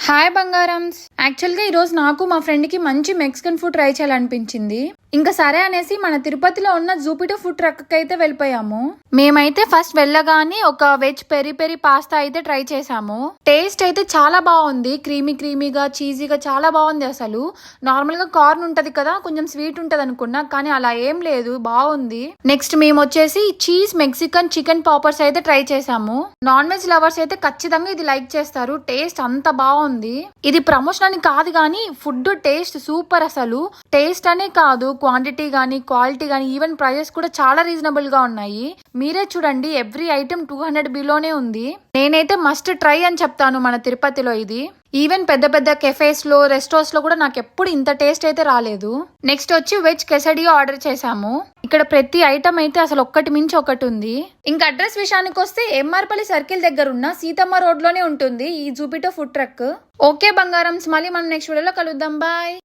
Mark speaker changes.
Speaker 1: Hi బంగారమ్స్. యాక్చువల్గా ఈరోజు నాకు మా ఫ్రెండ్కి మంచి మెక్సికన్ ఫుడ్ ట్రై చేయాలనిపించింది. ఇంకా సరే అనేసి మన తిరుపతిలో ఉన్న జూపిటర్ ఫుడ్ ట్రక్ అయితే వెళ్ళిపోయాము. మేమైతే ఫస్ట్ వెళ్ళగానే ఒక వెజ్ పెరి పెరి పాస్తా అయితే ట్రై చేసాము. టేస్ట్ అయితే చాలా బాగుంది. క్రీమీగా చీజీగా చాలా బాగుంది. అసలు నార్మల్ గా కార్న్ ఉంటది కదా, కొంచెం స్వీట్ ఉంటది అనుకున్నా, కానీ అలా ఏం లేదు, బాగుంది. నెక్స్ట్ మేము వచ్చేసి చీజ్ మెక్సికన్ చికెన్ పాపర్స్ అయితే ట్రై చేసాము. నాన్ వెజ్ లవర్స్ అయితే ఖచ్చితంగా ఇది లైక్ చేస్తారు. టేస్ట్ అంత బాగుంది. ఇది ప్రమోషన్ అని కాదు కానీ ఫుడ్ టేస్ట్ సూపర్. అసలు టేస్ట్ అనే కాదు, క్వాంటిటీ గానీ క్వాలిటీ గానీ ఈవెన్ ప్రైజెస్ కూడా చాలా రీజనబుల్ గా ఉన్నాయి. మీరే చూడండి, ఎవ్రీ ఐటమ్ 200 బిలోనే ఉంది. నేనైతే మస్ట్ ట్రై అని చెప్తాను మన తిరుపతిలో ఇది. ఈవెన్ పెద్ద పెద్ద కెఫేస్ లో రెస్టారెంట్స్ లో కూడా నాకు ఎప్పుడు ఇంత టేస్ట్ అయితే రాలేదు. నెక్స్ట్ వచ్చి వెజ్ కెసడియో ఆర్డర్ చేసాము. ఇక్కడ ప్రతి ఐటమ్ అయితే అసలు ఒక్కటి మించి ఒకటి ఉంది. ఇంకా అడ్రస్ విషయానికి వస్తే ఎంఆర్పల్లి సర్కిల్ దగ్గర ఉన్న సీతమ్మ రోడ్ లోనే ఉంటుంది ఈ జూపిటర్ ఫుడ్ ట్రక్. ఓకే బంగారమ్స్, మళ్ళీ మనం నెక్స్ట్ వీడియోలో కలుద్దాం. బాయ్.